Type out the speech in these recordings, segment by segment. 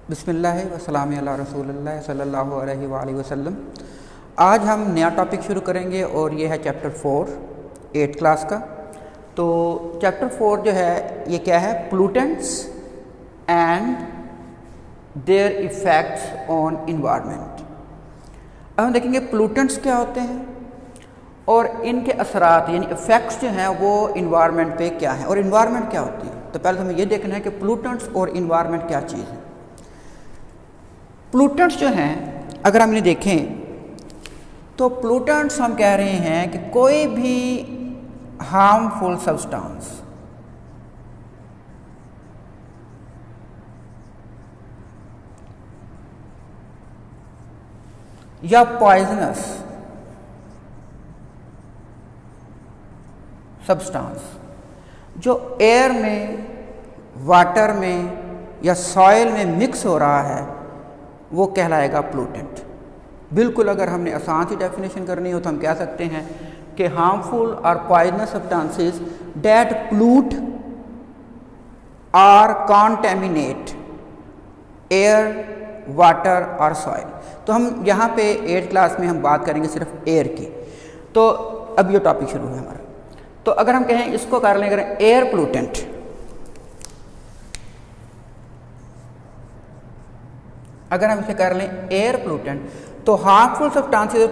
बिस्मिल्लाह वस्सलाम अला रसूलिल्लाह सल्लल्लाहु अलैहि वसल्लम। आज हम नया टॉपिक शुरू करेंगे और ये है चैप्टर 4 8th क्लास का। तो चैप्टर 4 जो है ये क्या है, pollutants and their effects on environment. अब हम देखेंगे पोल्यूटेंट्स क्या होते हैं और इनके असरात यानी इफ़ेक्ट्स जो हैं वो इन्वायरमेंट पे क्या है और इन्वायरमेंट क्या होती है। तो पहले हमें ये देखना है कि पोल्यूटेंट्स और इन्वायरमेंट क्या चीज़ है। पोल्यूटेंट्स जो हैं अगर हम इन्हें देखें तो पोल्यूटेंट्स हम कह रहे हैं कि कोई भी हार्मफुल सब्सटेंस या पॉइजनस सब्सटेंस जो एयर में, वाटर में या सॉइल में मिक्स हो रहा है वो कहलाएगा पोल्यूटेंट। बिल्कुल अगर हमने आसान सी डेफिनेशन करनी हो तो हम कह सकते हैं कि हार्मफुल और पॉइजनस सब्सटेंसेस दैट पोल्यूट और कॉन्टेमिनेट एयर, वाटर और सॉइल। तो हम यहाँ पे 8th क्लास में हम बात करेंगे सिर्फ एयर की। तो अब ये टॉपिक शुरू है हमारा। तो अगर हम कहें इसको कर लें, अगर एयर पोल्यूटेंट, अगर हम इसे कर लें एयर पोल्यूटेंट, तो हार्मफुल सब्सटेंसेस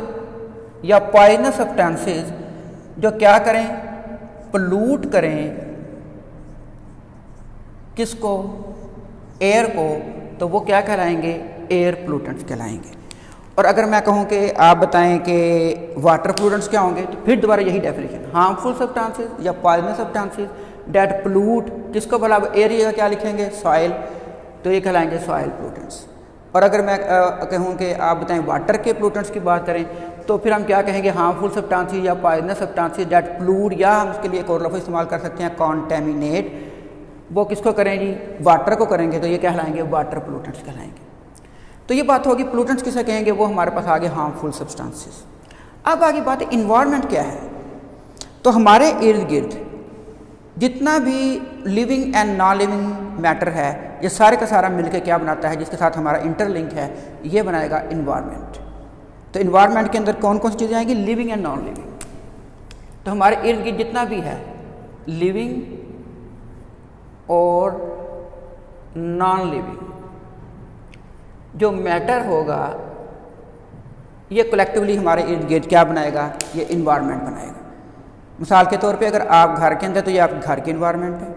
या पॉइजनस सब्सटेंसेस जो क्या करें, पोल्यूट करें किसको, एयर को, तो वो क्या कहलाएंगे, एयर पोल्यूटेंट्स कहलाएंगे। और अगर मैं कहूं कि आप बताएं कि वाटर पोल्यूटेंट्स क्या होंगे, तो फिर दोबारा यही डेफिनेशन, हार्मफुल सब्सटेंसेस या पॉइजनस सब्सटेंसेस दैट पोल्यूट किसको, भला एरिया क्या लिखेंगे, सॉइल, तो ये कहलाएंगे सॉइल पोल्यूटेंट्स। और अगर मैं कहूँ कि आप बताएं वाटर के पोल्यूटेंट्स की बात करें तो फिर हम क्या कहेंगे, हार्मफुल सब्सटेंसेस या पॉइजनस सब्सटेंसेस दैट पोल्यूट, या हम उसके लिए एक और लफ्ज़ इस्तेमाल कर सकते हैं कॉन्टेमिनेट। वो किसको करें जी, वाटर को करेंगे, तो ये कहलाएंगे वाटर पोल्यूटेंट्स कहलाएंगे। तो ये बात होगी पोल्यूटेंट्स किसे कहेंगे, वो हमारे पास आगे हार्मफुल सब्सटेंसेस। अब आगे बात है इन्वायरमेंट क्या है। तो हमारे इर्द गिर्द जितना भी living and non living matter है, ये सारे का सारा मिलकर क्या बनाता है, जिसके साथ हमारा इंटरलिंक है, ये बनाएगा इन्वायरमेंट। तो इन्वायरमेंट के अंदर कौन कौन सी चीज़ें आएंगी, लिविंग एंड नॉन लिविंग। तो हमारे इर्द गिर्द जितना भी है लिविंग और नॉन लिविंग जो मैटर होगा, ये कलेक्टिवली हमारे इर्द गिर्द क्या बनाएगा, ये इन्वायरमेंट बनाएगा। मिसाल के तौर पे अगर आप घर के अंदर, तो ये आप घर की इन्वायरमेंट है।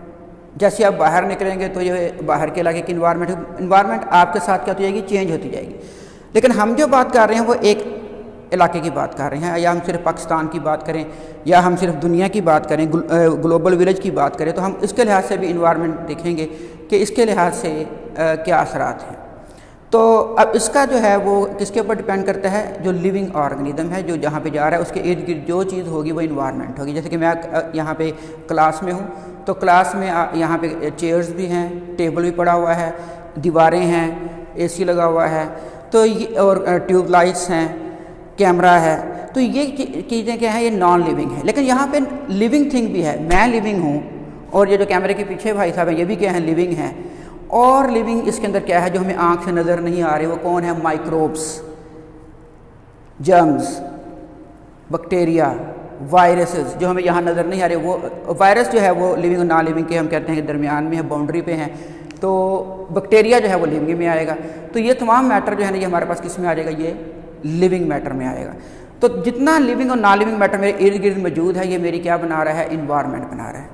जैसे आप बाहर निकलेंगे तो ये बाहर के इलाके की इन्वायरमेंट है। इन्वायरमेंट आपके साथ क्या होती जाएगी, चेंज होती जाएगी। लेकिन हम जो बात कर रहे हैं वो एक इलाके की बात कर रहे हैं, या हम सिर्फ पाकिस्तान की बात करें या हम सिर्फ दुनिया की बात करें, ग्लोबल विलेज की बात करें, तो हम इसके लिहाज से भी इन्वायरमेंट देखेंगे कि इसके लिहाज से क्या असरात हैं। तो अब इसका जो है वो किसके ऊपर डिपेंड करता है, जो लिविंग ऑर्गेनिज्म है, जो जहाँ पे जा रहा है उसके इर्द गिर्द जो चीज़ होगी वो इन्वायरमेंट होगी। जैसे कि मैं यहाँ पे क्लास में हूँ, तो क्लास में यहाँ पे चेयर्स भी हैं, टेबल भी पड़ा हुआ है, दीवारें हैं, एसी लगा हुआ है, तो ये और ट्यूब लाइट्स हैं, कैमरा है। तो ये चीज़ें क्या हैं, ये नॉन लिविंग है। लेकिन यहाँ पे लिविंग थिंग भी है, मैं लिविंग हूँ, और ये जो कैमरे के पीछे भाई साहब हैं ये भी क्या है, लिविंग है। और लिविंग इसके अंदर क्या है, जो हमें आँख से नज़र नहीं आ रही, वो कौन है, माइक्रोब्स, जर्म्स, बैक्टीरिया, वायरसेस, जो हमें यहाँ नज़र नहीं आ रहे। वो वायरस जो है वो लिविंग और नॉन लिविंग के हम कहते हैं कि दरमियान में है, बाउंड्री पे हैं। तो बैक्टीरिया जो है वो लिविंग में आएगा। तो ये तमाम मैटर जो है ना, ये हमारे पास किस में आ जाएगा, ये लिविंग मैटर में आएगा। तो जितना लिविंग और नॉन लिविंग मैटर मेरे इर्द गिर्द मौजूद है, ये मेरी क्या बना रहा है, इन्वायरमेंट बना रहा है।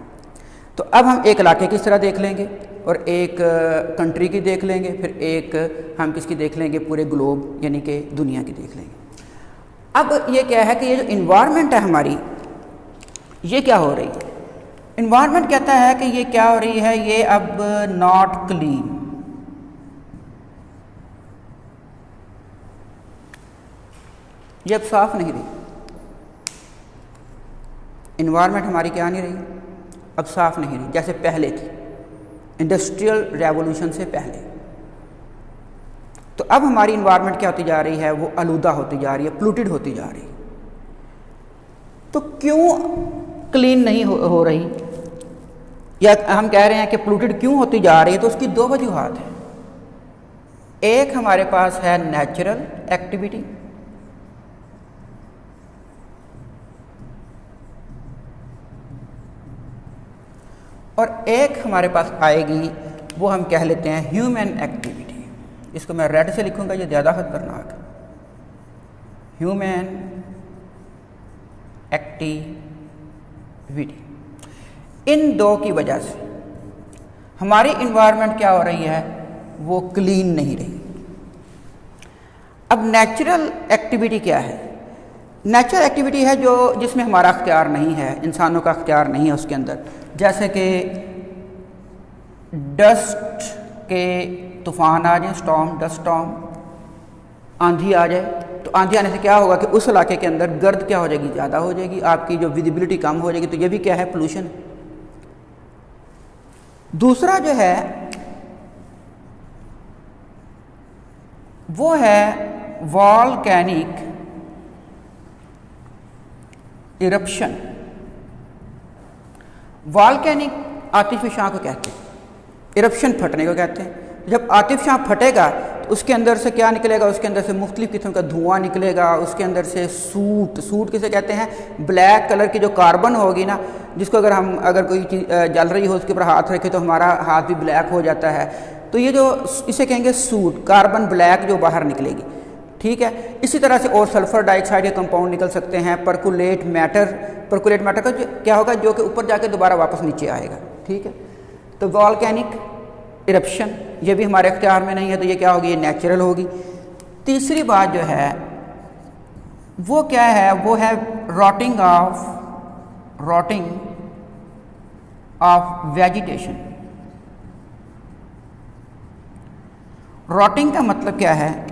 तो अब हम एक इलाके की तरह देख लेंगे और एक कंट्री की देख लेंगे, फिर एक हम किसकी देख लेंगे, पूरे ग्लोब यानी कि दुनिया की देख लेंगे। अब ये क्या है कि ये जो इन्वायरमेंट है हमारी, ये क्या हो रही है, इन्वायरमेंट कहता है कि ये क्या हो रही है, ये अब नॉट क्लीन, ये अब साफ नहीं रही। इन्वायरमेंट हमारी क्या नहीं रही, अब साफ नहीं रही जैसे पहले थी, इंडस्ट्रियल रेवोल्यूशन से पहले। तो अब हमारी इन्वायरमेंट क्या होती जा रही है, वो आलूदा होती जा रही है, पोल्यूटेड होती जा रही है। तो क्यों क्लीन नहीं हो रही, या हम कह रहे हैं कि पोल्यूटेड क्यों होती जा रही है, तो उसकी दो वजूहात हैं। एक हमारे पास है नेचुरल एक्टिविटी, और एक हमारे पास आएगी वो हम कह लेते हैं ह्यूमन एक्टिविटी। इसको मैं रेड से लिखूंगा, ये ज़्यादा खतरनाक है। Human activity. इन दो की वजह से हमारी इन्वायरमेंट क्या हो रही है, वो क्लीन नहीं रही। अब नेचुरल एक्टिविटी क्या है? नेचुरल एक्टिविटी है जो जिसमें हमारा अख्तियार नहीं है, इंसानों का अख्तियार नहीं है उसके अंदर। जैसे कि डस्ट के तूफ़ान आ जाए, स्टॉर्म, डस्ट स्टॉर्म, आंधी आ जाए, तो आंधी आने से क्या होगा कि उस इलाके के अंदर गर्द क्या हो जाएगी, ज़्यादा हो जाएगी, आपकी जो विजिबिलिटी कम हो जाएगी। तो ये भी क्या है, पोल्यूशन। दूसरा जो है वो है वॉल्केनिक इरप्शन। वॉल्केनिक आतिशबाज़ को कहते हैं, इरप्शन फटने को कहते हैं। जब आतिशबाज़ फटेगा तो उसके अंदर से क्या निकलेगा, उसके अंदर से मुख्तलिफ किस्म का धुआं निकलेगा, उसके अंदर से सूट किसे कहते हैं, ब्लैक कलर की जो कार्बन होगी ना, जिसको अगर कोई चीज़ जल रही हो उसके ऊपर हाथ रखे तो हमारा हाथ भी ब्लैक हो जाता है। तो ये जो इसे कहेंगे सूट, कार्बन ब्लैक जो बाहर निकलेगी, ठीक है। इसी तरह से और सल्फर डाइऑक्साइड के कंपाउंड निकल सकते हैं। परकुलेट मैटर का क्या होगा, जो कि ऊपर जाके दोबारा वापस नीचे आएगा, ठीक है। तो वॉल्केनिक इरप्शन ये भी हमारे अख्तियार में नहीं है, तो ये क्या होगी, ये नेचुरल होगी। तीसरी बात जो है वो क्या है, वो है रॉटिंग ऑफ वेजिटेशन। रॉटिंग का मतलब क्या है,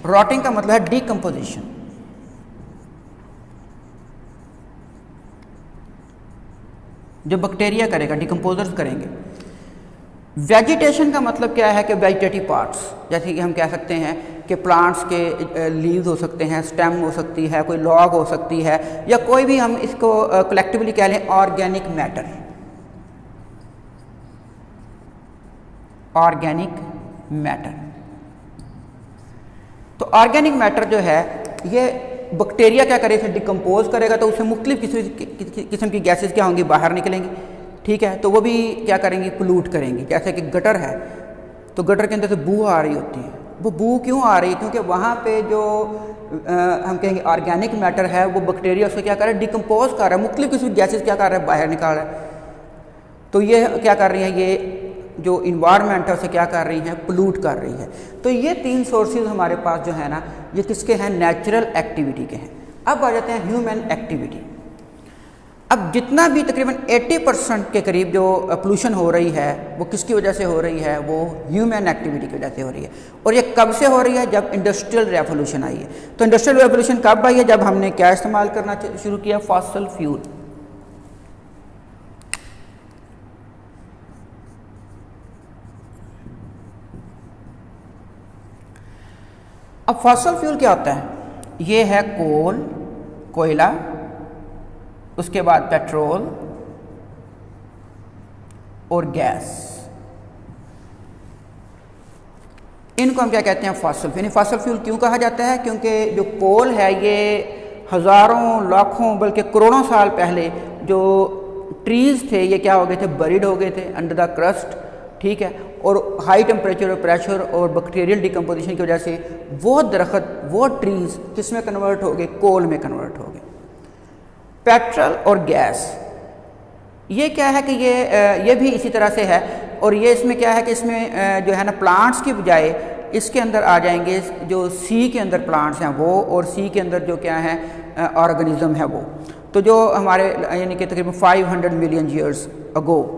रॉटिंग का मतलब है डिकम्पोजिशन। जो बैक्टीरिया करेगा, डिकम्पोजर्स करेंगे। वेजिटेशन का मतलब क्या है कि वेजिटेटिव पार्ट्स, जैसे कि हम कह सकते हैं कि प्लांट्स के लीव्स हो सकते हैं, स्टेम हो सकती है, कोई लॉग हो सकती है, या कोई भी हम इसको कलेक्टिवली कह लें ऑर्गेनिक मैटर। ऑर्गेनिक मैटर, तो ऑर्गेनिक मैटर जो है ये बैक्टीरिया क्या करेगा, डिकम्पोज करेगा, तो उससे मुख्तलिफ किस्म की गैसेस क्या होंगी, बाहर निकलेंगी, ठीक है। तो वो भी क्या करेंगी, पोल्यूट करेंगी। जैसे कि गटर है, तो गटर के अंदर से बू आ रही होती है। वो बू क्यों आ रही है, क्योंकि वहाँ पे जो हम कहेंगे ऑर्गेनिक मैटर है, वो बैक्टीरिया उससे क्या कर रहा है, डिकम्पोज कर रहा है, मुख्तलिफ किस्म की गैसेस क्या कर रहा है, बाहर निकाल रहा है। तो ये क्या कर रही है, ये जो इन्वायरमेंट है उसे क्या कर रही है, पोल्यूट कर रही है। तो ये तीन सोर्सेज हमारे पास जो है ना, ये किसके हैं, नेचुरल एक्टिविटी के हैं। अब आ जाते हैं ह्यूमन एक्टिविटी। अब जितना भी तकरीबन 80% के करीब जो पोल्यूशन हो रही है वो किसकी वजह से हो रही है, वो ह्यूमन एक्टिविटी की वजह से हो रही है। और ये कब से हो रही है, जब इंडस्ट्रियल रेवोल्यूशन आई है। तो इंडस्ट्रियल रेवोल्यूशन कब आई है, जब हमने क्या इस्तेमाल करना शुरू किया, फॉसिल फ्यूल। अब फॉसिल फ्यूल क्या होता है, ये है कोल, कोयला, उसके बाद पेट्रोल और गैस। इनको हम क्या कहते हैं, फॉसिल फ्यूल। फॉसिल फ्यूल क्यों कहा जाता है, क्योंकि जो कोल है ये हज़ारों, लाखों, बल्कि करोड़ों साल पहले जो ट्रीज़ थे ये क्या हो गए थे, बरीड हो गए थे अंडर द क्रस्ट, ठीक है। और हाई टेम्परेचर और प्रेशर और बैक्टीरियल डिकम्पोजिशन की वजह से वो दरख्त, वो ट्रीज़ किस में कन्वर्ट हो गए, कोल में कन्वर्ट हो गए। पेट्रोल और गैस, ये क्या है कि ये भी इसी तरह से है। और ये इसमें क्या है कि इसमें जो है ना, प्लांट्स की बजाय इसके अंदर आ जाएंगे जो सी के अंदर प्लांट्स हैं वो, और सी के अंदर जो क्या है ऑर्गेनिज्म है वो। तो जो हमारे यानी कि तकरीबन 500 मिलियन ईयर्स अगो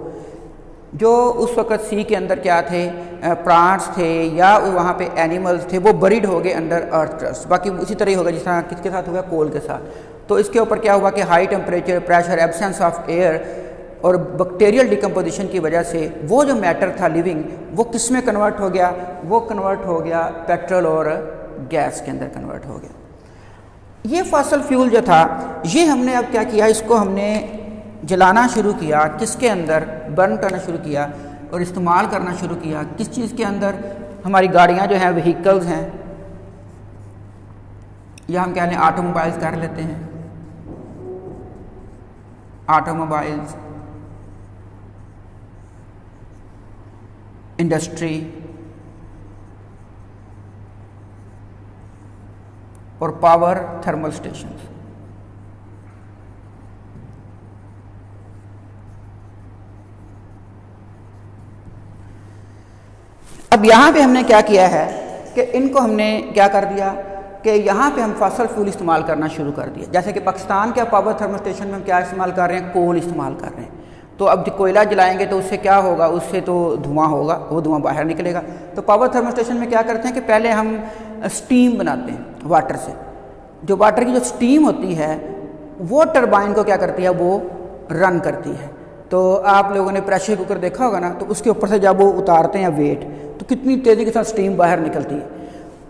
जो उस वक़्त सी के अंदर क्या थे, प्लांट्स थे या वहाँ पे एनिमल्स थे, वो बरीड हो गए अंडर अर्थ क्रस्ट। बाकी उसी तरह ही होगा जिस तरह किसके साथ हुआ, कोल के साथ। तो इसके ऊपर क्या हुआ कि high temperature, pressure, absence of air और बैक्टीरियल डिकम्पोजिशन की वजह से वो जो मैटर था लिविंग, वो किस में कन्वर्ट हो गया, वो कन्वर्ट हो गया पेट्रोल और गैस के अंदर कन्वर्ट हो गया। ये फॉसिल फ्यूल जो था, ये हमने अब क्या किया, इसको हमने जलाना शुरू किया, किसके अंदर, बर्न करना शुरू किया और इस्तेमाल करना शुरू किया, किस चीज़ के अंदर, हमारी गाड़ियाँ जो हैं व्हीकल्स हैं, या हम कह लें ऑटोमोबाइल्स कर लेते हैं, ऑटोमोबाइल्स, इंडस्ट्री और पावर थर्मल स्टेशन। अब यहाँ पे हमने क्या किया है कि इनको हमने क्या कर दिया कि यहाँ पे हम फॉसल फ्यूल इस्तेमाल करना शुरू कर दिया। जैसे कि पाकिस्तान के पावर थर्मल स्टेशन में हम क्या इस्तेमाल कर रहे हैं, कोल इस्तेमाल कर रहे हैं। तो अब कोयला जलाएंगे तो उससे क्या होगा, उससे तो धुआं होगा, वो धुआं बाहर निकलेगा। तो पावर थर्मल स्टेशन में क्या करते हैं कि पहले हम स्टीम बनाते हैं वाटर से। जो वाटर की जो स्टीम होती है वो टरबाइन को क्या करती है, वो रन करती है। तो आप लोगों ने प्रेशर कुकर देखा होगा ना, तो उसके ऊपर से जब वो उतारते हैं वेट, तो कितनी तेज़ी के साथ स्टीम बाहर निकलती है।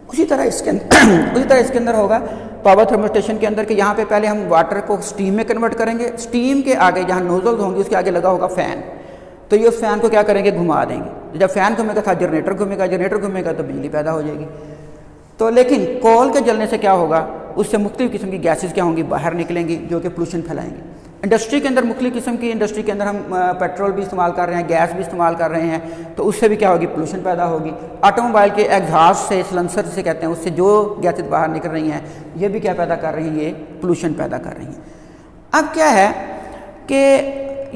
उसी तरह इसके अंदर होगा पावर थर्मल स्टेशन के अंदर कि यहाँ पे पहले हम वाटर को स्टीम में कन्वर्ट करेंगे। स्टीम के आगे जहाँ नोजल्स होंगे उसके आगे लगा होगा फ़ैन, तो ये उस फैन को क्या करेंगे, घुमा देंगे। जब फैन घूमेगा था जनरेटर घूमेगा, जनरेटर घूमेगा तो बिजली पैदा हो जाएगी। तो लेकिन कोल के जलने से क्या होगा, उससे मुख्तलिफ किस्म की गैसेस क्या होंगी, बाहर निकलेंगी, जो कि पोल्यूशन फैलाएंगी। इंडस्ट्री के अंदर मुख्तलिफ किस्म की इंडस्ट्री के अंदर हम पेट्रोल भी इस्तेमाल कर रहे हैं, गैस भी इस्तेमाल कर रहे हैं, तो उससे भी क्या होगी, पोल्यूशन पैदा होगी। ऑटोमोबाइल के एग्जॉस्ट से, सिलेंसर से कहते हैं, उससे जो गैसेस बाहर निकल रही हैं ये भी क्या पैदा कर रही हैं, ये पोल्यूशन पैदा कर रही हैं। अब क्या है कि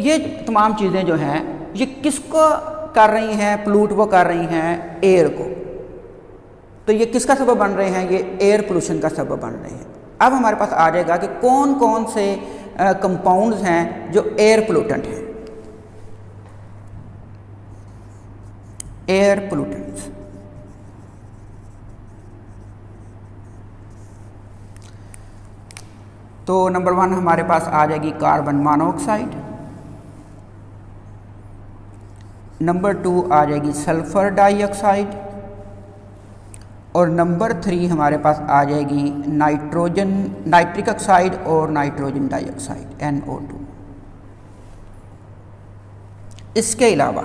ये तमाम चीज़ें जो हैं ये किसको कर रही हैं, पोल्यूट वो कर रही हैं एयर को। तो ये किसका सबब बन रहे हैं, ये एयर पोल्यूशन का सबब बन रहे हैं। अब हमारे पास आ जाएगा कि कौन कौन से कंपाउंड्स हैं जो एयर पोल्यूटेंट हैं। एयर पोल्यूटेंट्स, तो नंबर 1 हमारे पास आ जाएगी कार्बन मोनोऑक्साइड, नंबर 2 आ जाएगी सल्फर डाइऑक्साइड, और नंबर 3 हमारे पास आ जाएगी नाइट्रिक ऑक्साइड और नाइट्रोजन डाइऑक्साइड NO2। इसके अलावा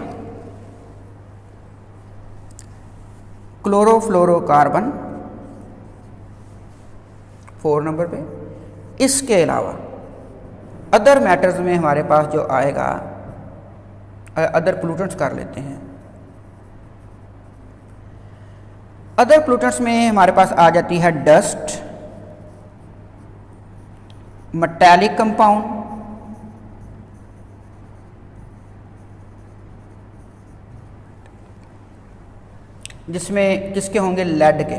क्लोरोफ्लोरोकार्बन 4 नंबर पे। इसके अलावा अदर मैटर्स में हमारे पास जो आएगा, अदर पोल्यूटेंट्स कर लेते हैं। अदर पोल्यूटेंट्स में हमारे पास आ जाती है डस्ट, मेटालिक कंपाउंड, जिसमें किसके होंगे, लेड के।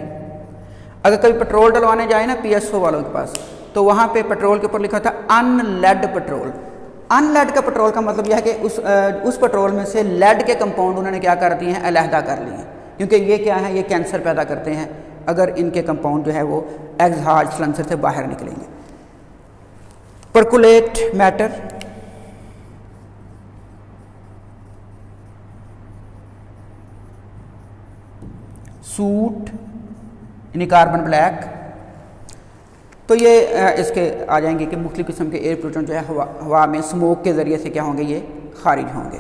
अगर कभी पेट्रोल डलवाने जाए ना PSO वालों के पास, तो वहाँ पे पेट्रोल के ऊपर लिखा था अनलेड पेट्रोल। अनलेड का पेट्रोल का मतलब यह है कि उस पेट्रोल में से लेड के कंपाउंड उन्होंने क्या कर दिए हैं, अलहदा कर लिए हैं, क्योंकि ये क्या है, ये कैंसर पैदा करते हैं अगर इनके कंपाउंड जो है वो एग्जॉस्ट सिलेंसर से बाहर निकलेंगे। परकुलेट मैटर, सूट यानी कार्बन ब्लैक, तो ये इसके आ जाएंगे कि मुख्तलिफ किस्म के एयर पोल्यूटेंट जो है हवा में स्मोक के ज़रिए से क्या होंगे, ये खारिज होंगे।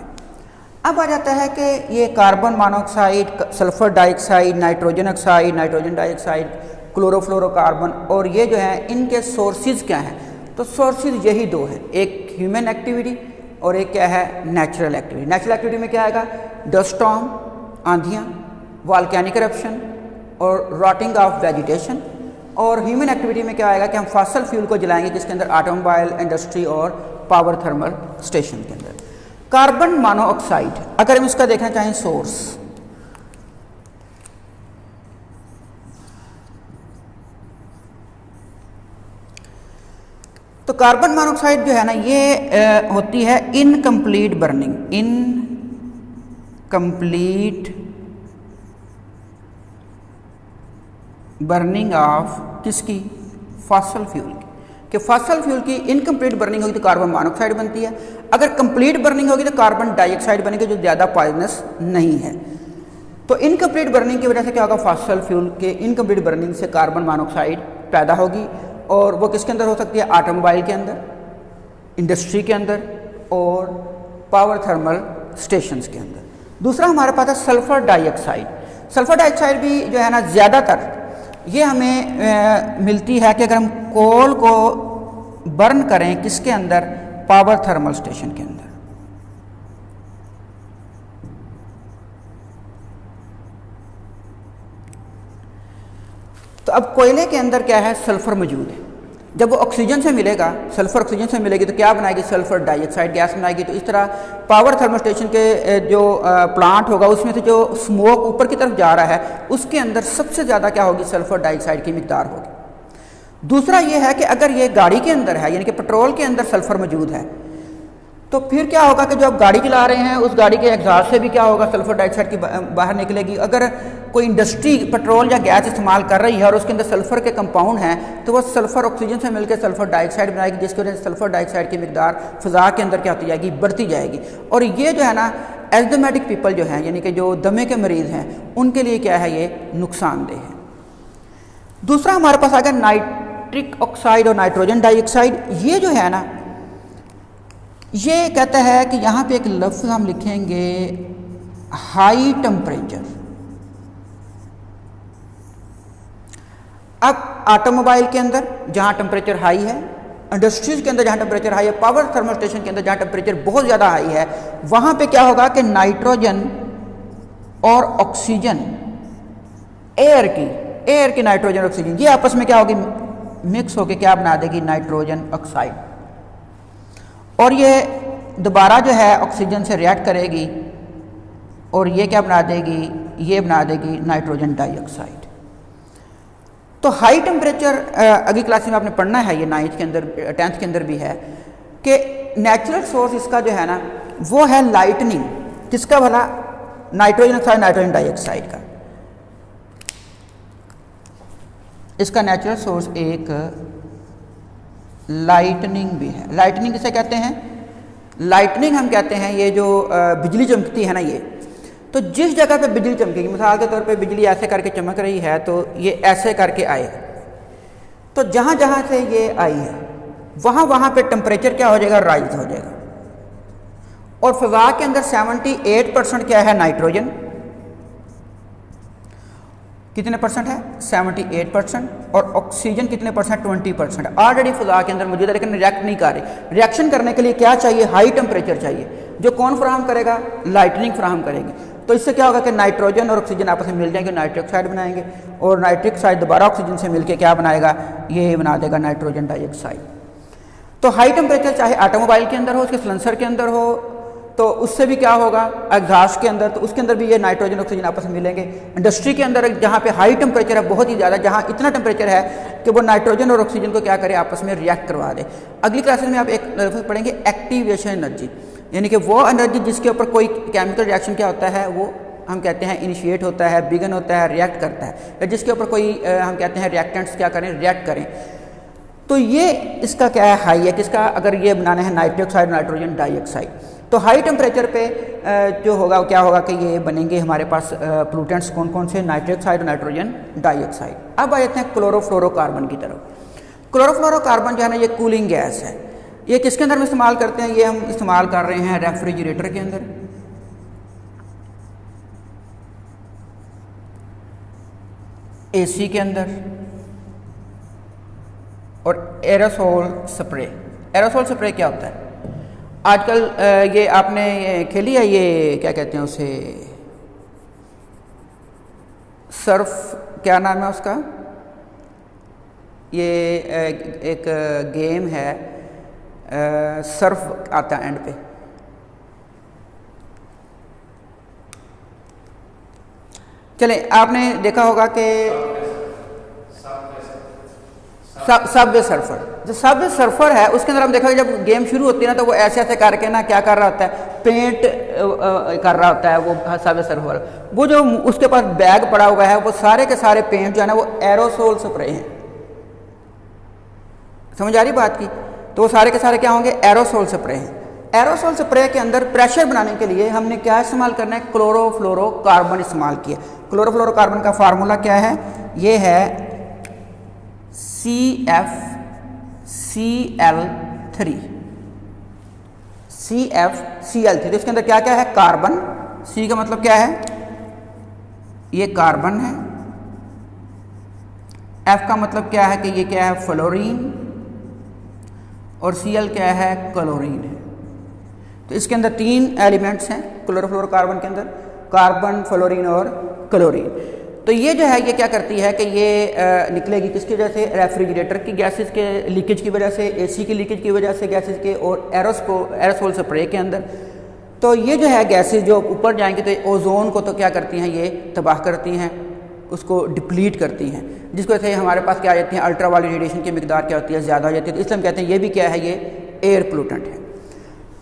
अब आ जाता है कि ये carbon monoxide, sulphur dioxide, nitrogen oxide, nitrogen dioxide, chlorofluorocarbon, और ये जो है इनके सोर्सेज क्या हैं। तो सोर्सेज यही 2 हैं, एक ह्यूमन एक्टिविटी और एक क्या है, नेचुरल एक्टिविटी। नेचुरल एक्टिविटी में क्या आएगा, डस्ट स्टॉर्म, आंधियाँ, वॉल्केनिक इरप्शन और रॉटिंग ऑफ वेजिटेशन। और ह्यूमन एक्टिविटी में क्या आएगा कि हम फॉसल फ्यूल को जलाएंगे, जिसके अंदर ऑटोमोबाइल इंडस्ट्री और पावर थर्मल स्टेशन के अंदर। कार्बन मोनोऑक्साइड, अगर हम इसका देखना चाहें सोर्स, तो कार्बन मोनोऑक्साइड जो है ना, ये होती है incomplete burning, incomplete burning of किसकी, फॉसल फ्यूल की। कि फॉसल फ्यूल की इनकम्प्लीट बर्निंग होगी तो कार्बन मोनोऑक्साइड बनती है, अगर कंप्लीट बर्निंग होगी तो कार्बन डाइऑक्साइड बनेगी, जो ज़्यादा पॉइजनस नहीं है। तो इनकम्प्लीट बर्निंग की वजह से क्या होगा, फॉसल फ्यूल के इनकम्प्लीट बर्निंग से कार्बन मोनोऑक्साइड पैदा होगी, और वो किसके अंदर हो सकती है, ऑटोमोबाइल के अंदर, इंडस्ट्री के अंदर और पावर थर्मल स्टेशंस के अंदर। दूसरा हमारे पास है सल्फर डाइऑक्साइड। सल्फर डाइऑक्साइड भी जो है ना ज़्यादातर ये हमें मिलती है कि अगर हम कोल को बर्न करें किसके अंदर, पावर थर्मल स्टेशन के अंदर। तो अब कोयले के अंदर क्या है, सल्फर मौजूद है। जब वो ऑक्सीजन से मिलेगा, सल्फर ऑक्सीजन से मिलेगी तो क्या बनाएगी, सल्फर डाइऑक्साइड गैस बनाएगी। तो इस तरह पावर थर्मल स्टेशन के जो प्लांट होगा उसमें से जो स्मोक ऊपर की तरफ जा रहा है उसके अंदर सबसे ज़्यादा क्या होगी, सल्फर डाइऑक्साइड की मिकदार होगी। दूसरा ये है कि अगर ये गाड़ी के अंदर है, यानी कि पेट्रोल के अंदर सल्फर मौजूद है, तो फिर क्या होगा कि जो आप गाड़ी चला रहे हैं उस गाड़ी के एग्जॉस्ट से भी क्या होगा, सल्फर डाइऑक्साइड की बाहर निकलेगी। अगर कोई इंडस्ट्री पेट्रोल या गैस इस्तेमाल कर रही है और उसके अंदर सल्फर के कंपाउंड हैं तो वह सल्फर ऑक्सीजन से मिलकर सल्फर डाइऑक्साइड बनाएगी, जिसकी वजह से सल्फर डाइऑक्साइड की मिकदार फ़िज़ा के अंदर क्या होती जाएगी, बढ़ती जाएगी। और ये जो है ना एस्थमेटिक पीपल जो हैं, यानी कि जो दमे के मरीज़ हैं, उनके लिए क्या है, ये नुकसानदेह है। दूसरा हमारे पास आ गया नाइट्रिक ऑक्साइड और नाइट्रोजन डाइऑक्साइड। ये जो है ना, ये कहता है कि यहाँ पे एक लफ्ज़ हम लिखेंगे हाई टेम्परेचर। अब ऑटोमोबाइल के अंदर जहाँ टेम्परेचर हाई है, इंडस्ट्रीज के अंदर जहाँ टेम्परेचर हाई है, पावर थर्मल स्टेशन के अंदर जहाँ टेम्परेचर बहुत ज़्यादा हाई है, वहाँ पे क्या होगा कि नाइट्रोजन और ऑक्सीजन, एयर की नाइट्रोजन ऑक्सीजन ये आपस में क्या होगी, मिक्स होकर क्या बना देगी, नाइट्रोजन ऑक्साइड। और ये दोबारा जो है ऑक्सीजन से रिएक्ट करेगी और ये क्या बना देगी, ये बना देगी नाइट्रोजन डाइऑक्साइड। तो हाई टेम्परेचर अगली क्लास में आपने पढ़ना है, ये 9th के अंदर 10th के अंदर भी है कि नेचुरल सोर्स इसका जो है ना वो है लाइटनिंग। किसका भला, नाइट्रोजन ऑक्साइड, नाइट्रोजन डाइऑक्साइड का। इसका नेचुरल सोर्स एक लाइटनिंग भी है। लाइटनिंग किसे कहते हैं, लाइटनिंग हम कहते हैं ये जो बिजली चमकती है ना, ये तो जिस जगह पे बिजली चमकेगी, मिसाल के तौर पे बिजली ऐसे करके चमक रही है तो ये ऐसे करके आए, तो जहाँ जहाँ से ये आई है वहाँ वहाँ पे टेम्परेचर क्या हो जाएगा, राइज हो जाएगा। और फ़िज़ा के अंदर 78% क्या है, नाइट्रोजन। कितने परसेंट है, 78%। और ऑक्सीजन कितने परसेंट, 20%। ऑलरेडी फ़िज़ा के अंदर मौजूद है लेकिन रिएक्ट नहीं कर रही। रिएक्शन करने के लिए क्या चाहिए, हाई टेम्परेचर चाहिए, जो कौन फराहम करेगा, लाइटनिंग फराहम करेगी। तो इससे क्या होगा कि नाइट्रोजन और ऑक्सीजन आपस में मिल जाएंगे, नाइट्रिक ऑक्साइड बनाएंगे, और नाइट्रिक ऑक्साइड दोबारा ऑक्सीजन से मिलकर क्या बनाएगा, ये बना देगा नाइट्रोजन डाइऑक्साइड। तो हाई टेम्परेचर चाहे ऑटोमोबाइल के अंदर हो, उसके सिलेंसर के अंदर हो, तो उससे भी क्या होगा, एग्जॉस्ट के अंदर, तो उसके अंदर भी ये नाइट्रोजन ऑक्सीजन आपस में मिलेंगे। इंडस्ट्री के अंदर जहाँ पे हाई टेम्परेचर है, बहुत ही ज़्यादा, जहाँ इतना टेम्परेचर है कि वो नाइट्रोजन और ऑक्सीजन को क्या करे, आपस में रिएक्ट करवा दे। अगली क्लासेस में आप एक पढ़ेंगे एक्टिवेशन एनर्जी, यानी कि वो एनर्जी जिसके ऊपर कोई केमिकल रिएक्शन क्या होता है, वो हम कहते हैं इनिशिएट होता है, बिगन होता है, रिएक्ट करता है, या जिसके ऊपर कोई हम कहते हैं रिएक्टेंट्स क्या करें, रिएक्ट करें। तो ये इसका क्या है, हाई है। किसका, अगर ये बनाना है नाइट्रिक ऑक्साइड, नाइट्रोजन डाइऑक्साइड, तो हाई टेम्परेचर पे जो होगा क्या होगा कि ये बनेंगे हमारे पास पोल्यूटेंट्स कौन कौन से, नाइट्रिक ऑक्साइड और नाइट्रोजन डाइऑक्साइड। अब आ जाते हैं क्लोरोफ्लोरोकार्बन की तरफ। क्लोरोफ्लोरोकार्बन जो है ना, ये कूलिंग गैस है। ये किसके अंदर हम इस्तेमाल करते हैं, ये हम इस्तेमाल कर रहे हैं रेफ्रिजरेटर के अंदर, एसी के अंदर, और एरोसोल स्प्रे। एरोसोल स्प्रे क्या होता है, आजकल ये आपने खेली है, ये क्या कहते हैं उसे, सर्फ, क्या नाम है उसका, ये एक गेम है, सर्फ आता है एंड पे। चले, आपने देखा होगा कि सबवे सर्फर, जो सबवे सर्फर है उसके अंदर हम देखा जब गेम शुरू होती है ना, तो वो ऐसे ऐसे करके ना क्या कर रहा होता है, पेंट कर रहा होता है वो सबवे सर्फर। वो जो उसके पास बैग पड़ा हुआ है, वो सारे के सारे पेंट जो है ना वो एरोसोल स्प्रे हैं। समझ आ रही बात की, तो वो सारे के सारे क्या होंगे, एरोसोल स्प्रे हैं। एरोसोल स्प्रे के अंदर प्रेशर बनाने के लिए हमने क्या इस्तेमाल करना है, क्लोरोफ्लोरोकार्बन इस्तेमाल किया। क्लोरोफ्लोरोकार्बन का फार्मूला क्या है, ये है CFCl3। CFCl3, तो इसके अंदर क्या क्या है, कार्बन, C का मतलब क्या है, ये कार्बन है, F का मतलब क्या है कि ये क्या है फ्लोरीन, और Cl क्या है क्लोरीन है। तो इसके अंदर 3 एलिमेंट्स हैं क्लोरोफ्लोरोकार्बन के अंदर, कार्बन, फ्लोरीन और क्लोरीन। तो ये जो है ये क्या करती है कि ये निकलेगी किसकी वजह से, रेफ्रिजरेटर की गैसेस के लीकेज की वजह से, AC की लीकेज की वजह से गैसेस के, और एरोसोल स्प्रे के अंदर। तो ये जो है गैसेस जो ऊपर जाएंगी तो ओजोन को तो क्या करती हैं, ये तबाह करती हैं, उसको डिप्लीट करती हैं, जिसको से हमारे पास क्या आ जाती है, अल्ट्रावायलेट रेडिएशन की मिकदार क्या होती है, ज़्यादा हो जाती है। तो इसलिए हम कहते हैं ये भी क्या है, ये एयर पोल्यूटेंट है।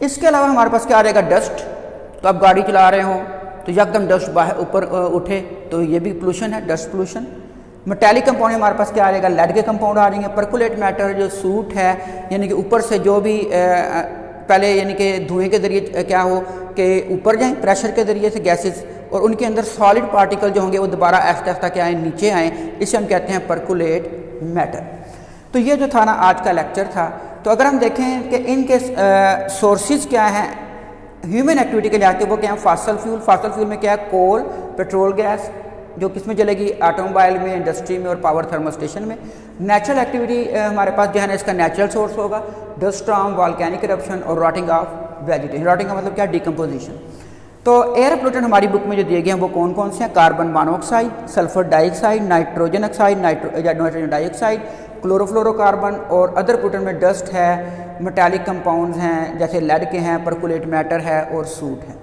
इसके अलावा हमारे पास क्या आ जाएगा, डस्ट। तो आप गाड़ी चला रहे हो तो यकदम डस्ट बाहर ऊपर उठे तो ये भी पोल्यूशन है, डस्ट पोल्यूशन। मेटालिक कंपाउंड हमारे पास क्या आ जाएगा, लेड के कंपाउंड आ जाएंगे। परकुलेट मैटर जो सूट है, यानी कि ऊपर से जो भी पहले यानी कि धुएं के जरिए क्या हो कि ऊपर जाएं प्रेशर के जरिए से गैसेस, और उनके अंदर सॉलिड पार्टिकल जो होंगे वो दोबारा आहिस्ता आहिस्ता क्या आए, नीचे आए, इसे हम कहते हैं परकुलेट मैटर। तो ये जो था ना आज का लेक्चर था। तो अगर हम देखें कि इनके सोर्सेज क्या हैं ह्यूमन एक्टिविटी के लिए आते हैं, वो क्या है, फॉसल फ्यूल। फॉसल फ्यूल में क्या है, कोल, पेट्रोल गैस, जो किसमें चलेगी, ऑटोमोबाइल में, इंडस्ट्री में और पावर थर्मल स्टेशन में। नेचुरल एक्टिविटी हमारे पास जो है ना, इसका नेचुरल सोर्स होगा डस्ट स्टॉर्म, वॉल्केनिक इरप्शन और रॉटिंग ऑफ वेजिटेशन। रॉटिंग का मतलब क्या, डिकम्पोजिशन। तो एयर पोल्यूटेंट हमारी बुक में जो दिए गए हैं वो कौन कौन से हैं, carbon monoxide, sulphur dioxide, nitrogen oxide, nitrogen dioxide, chlorofluorocarbon, और अदर पोल्यूटेंट में डस्ट है, मेटालिक कंपाउंड्स हैं जैसे लेड के हैं, परकुलेट मैटर है और सूट है।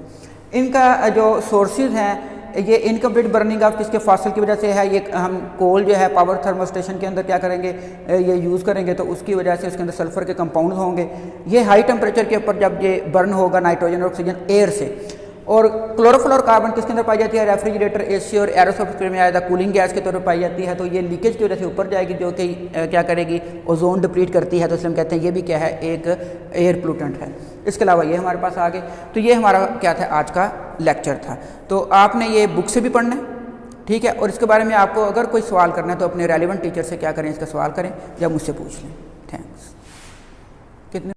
इनका जो सोर्सेज हैं, ये इनकम्प्लीट बर्निंग ऑफ किसके, फॉसल की वजह से है। ये हम कोल जो है पावर थर्मल स्टेशन के अंदर क्या करेंगे, ये यूज़ करेंगे, तो उसकी वजह से उसके अंदर सल्फर के कंपाउंड होंगे। ये हाई टेम्परेचर के ऊपर जब ये बर्न होगा नाइट्रोजन और ऑक्सीजन एयर से। और क्लोरोफ्लोरोकार्बन किसके अंदर पाई जाती है, रेफ्रिजरेटर, AC और एरोसोल स्प्रे में आया, कूलिंग गैस के तौर पर पाई जाती है। तो ये लीकेज की वजह से ऊपर जाएगी, जो कि क्या करेगी, ओजोन डिप्लीट करती है। तो इसलिए हम कहते हैं ये भी क्या है, एक एयर पोल्यूटेंट है। इसके अलावा ये हमारे पास आ गए। तो ये हमारा क्या था, आज का लेक्चर था। तो आपने ये बुक से भी पढ़ना है, ठीक है। और इसके बारे में आपको अगर कोई सवाल करना है तो अपने रेलिवेंट टीचर से क्या करें, इसका सवाल करें या मुझसे पूछ लें।